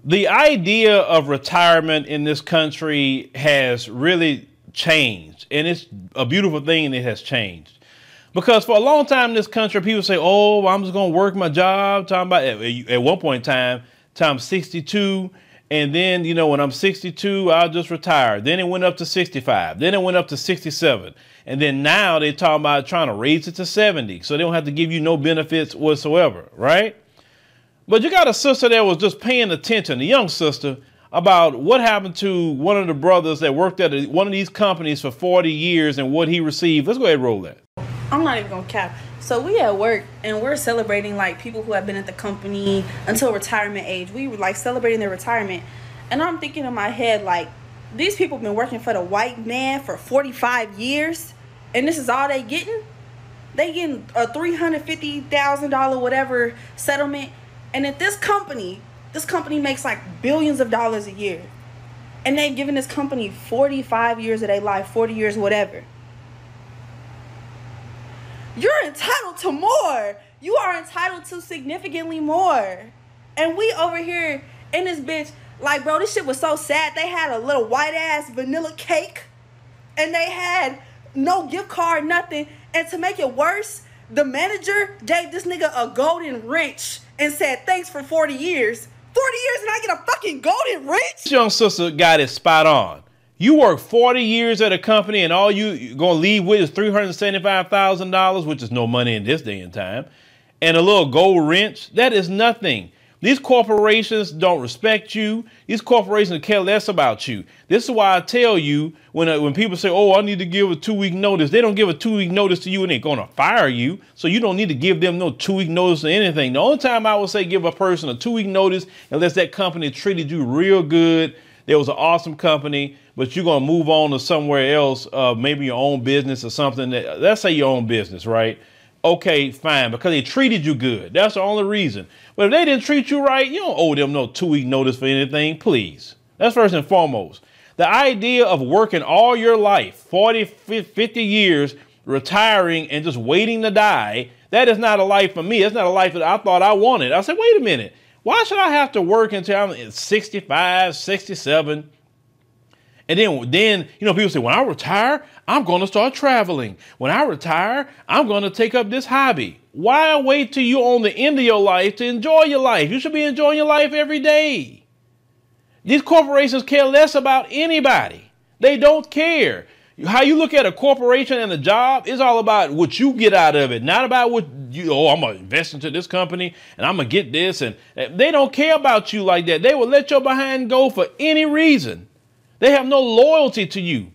The idea of retirement in this country has really changed, and it's a beautiful thing that it has changed. Because for a long time in this country, people say, oh, I'm just going to work my job. Talking about at one point in time, I'm 62. And then, you know, when I'm 62, I'll just retire. Then it went up to 65. Then it went up to 67. And then now they're talking about trying to raise it to 70. So they don't have to give you no benefits whatsoever, right? But you got a sister that was just paying attention, a young sister, about what happened to one of the brothers that worked at one of these companies for 40 years and what he received. Let's go ahead and roll that. I'm not even gonna cap. So we at work and we're celebrating like people who have been at the company until retirement age. We were like celebrating their retirement. And I'm thinking in my head, like, these people have been working for the white man for 45 years and this is all they getting? They getting a $350,000 whatever settlement. And at this company makes like billions of dollars a year. And they've given this company 45 years of their life, 40 years, whatever. You're entitled to more. You are entitled to significantly more. And we over here in this bitch, like, bro, this shit was so sad. They had a little white ass vanilla cake and they had no gift card, nothing. And to make it worse, the manager gave this nigga a golden wrench and said, thanks for 40 years. 40 years and I get a fucking golden wrench? This young sister got it spot on. You work 40 years at a company and all you're going to leave with is $375,000, which is no money in this day and time, and a little gold wrench. That is nothing. These corporations don't respect you. These corporations care less about you. This is why I tell you when people say, oh, I need to give a 2-week notice, they don't give a 2-week notice to you and they're going to fire you. So you don't need to give them no 2-week notice or anything. The only time I would say give a person a 2-week notice, unless that company treated you real good, there was an awesome company, but you're going to move on to somewhere else, maybe your own business or something. Let's say your own business, right? Okay, fine, because they treated you good. That's the only reason. But if they didn't treat you right, you don't owe them no 2-week notice for anything, please. That's first and foremost. The idea of working all your life, 40, 50 years, retiring and just waiting to die, that is not a life for me. That's not a life that I thought I wanted. I said, wait a minute. Why should I have to work until I'm 65, 67? And then, you know, people say, when I retire, I'm going to start traveling. When I retire, I'm going to take up this hobby. Why wait till you're on the end of your life to enjoy your life? You should be enjoying your life every day. These corporations care less about anybody. They don't care. How you look at a corporation and a job is all about what you get out of it, not about what you, oh, I'm going to invest into this company and I'm going to get this. And they don't care about you like that. They will let your behind go for any reason. They have no loyalty to you.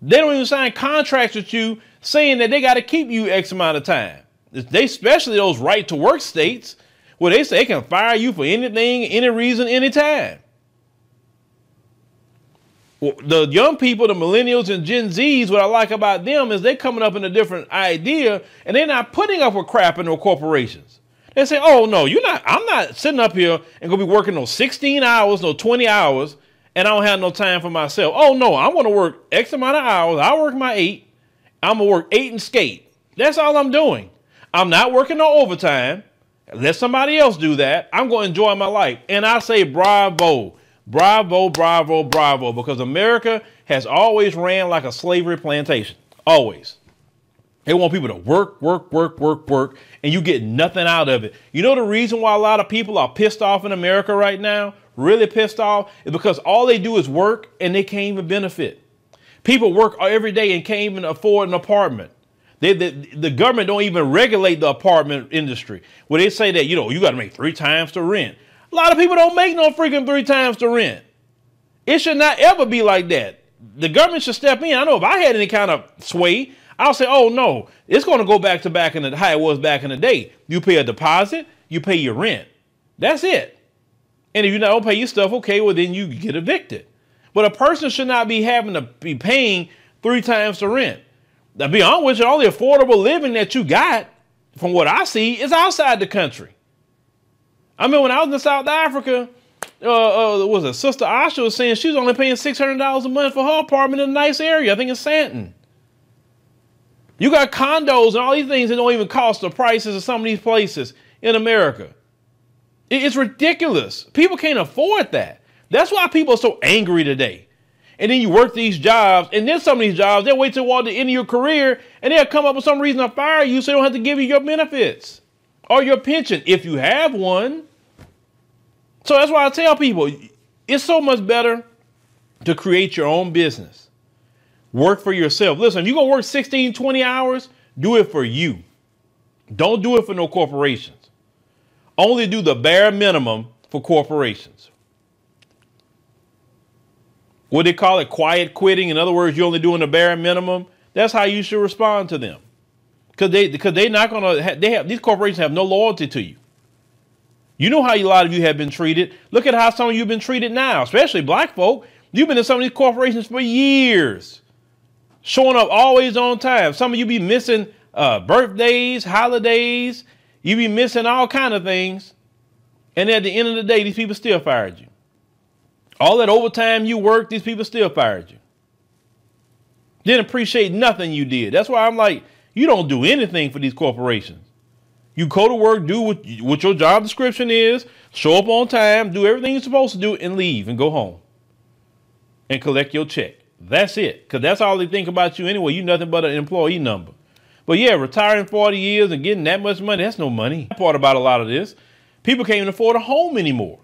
They don't even sign contracts with you saying that they got to keep you X amount of time. They, especially those right to work states where they say they can fire you for anything, any reason, anytime. Well, the young people, the millennials and Gen Zs, what I like about them is they're coming up in a different idea and they're not putting up with crap in no corporations. They say, oh, no, I'm not sitting up here and going to be working no 16 hours, no 20 hours. And I don't have no time for myself. Oh, no, I'm going to work X amount of hours. I'll work my 8. I'm going to work 8 and skate. That's all I'm doing. I'm not working no overtime. Let somebody else do that. I'm going to enjoy my life. And I say bravo, bravo, bravo, bravo, because America has always ran like a slavery plantation. Always. They want people to work, work, work, work, work, and you get nothing out of it. You know the reason why a lot of people are pissed off in America right now? Really pissed off is because all they do is work and they can't even benefit. People work every day and can't even afford an apartment. The government don't even regulate the apartment industry where they say that, you know, you got to make 3 times the rent. A lot of people don't make no freaking 3 times the rent. It should not ever be like that. The government should step in. I know if I had any kind of sway, I'll say, oh, no, it's going to go back to how it was back in the day. You pay a deposit, you pay your rent. That's it. And if you don't pay your stuff, okay, well, then you get evicted. But a person should not be having to be paying 3 times the rent. To be honest with you, the only affordable living that you got, from what I see, is outside the country. I mean, when I was in South Africa, was it Sister Asha was saying she was only paying $600 a month for her apartment in a nice area. I think in Santon. You got condos and all these things that don't even cost the prices of some of these places in America. It's ridiculous. People can't afford that. That's why people are so angry today. And then you work these jobs, and then some of these jobs, they'll wait till the end of your career, and they'll come up with some reason to fire you so they don't have to give you your benefits or your pension if you have one. So that's why I tell people, it's so much better to create your own business. Work for yourself. Listen, if you're going to work 16, 20 hours, do it for you. Don't do it for no corporations. Only do the bare minimum for corporations. What they call it, quiet quitting. In other words, you're only doing the bare minimum. That's how you should respond to them. Because they're not going to, these corporations have no loyalty to you. You know how a lot of you have been treated. Look at how some of you have been treated now, especially black folk. You've been in some of these corporations for years, showing up always on time. Some of you be missing birthdays, holidays. You be missing all kind of things. And at the end of the day, these people still fired you. All that overtime you worked, these people still fired you. Didn't appreciate nothing you did. That's why I'm like, you don't do anything for these corporations. You go to work, do what your job description is, show up on time, do everything you're supposed to do, and leave and go home and collect your check. That's it. Because that's all they think about you anyway. You're nothing but an employee number. But yeah, retiring 40 years and getting that much money, that's no money. The part about a lot of this, people can't even afford a home anymore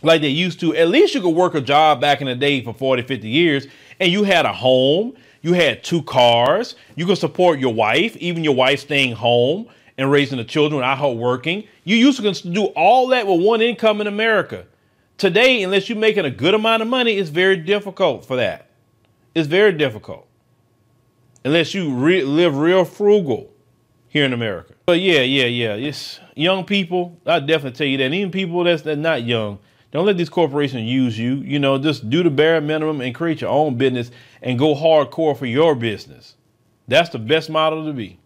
like they used to. At least you could work a job back in the day for 40, 50 years, and you had a home, you had 2 cars, you could support your wife, even your wife staying home and raising the children without her working. You used to do all that with one income in America. Today, unless you're making a good amount of money, it's very difficult for that. It's very difficult. Unless you live real frugal here in America. But yeah. It's young people, I definitely tell you that. And even people that's not young, don't let these corporations use you. You know, just do the bare minimum and create your own business and go hardcore for your business. That's the best model to be.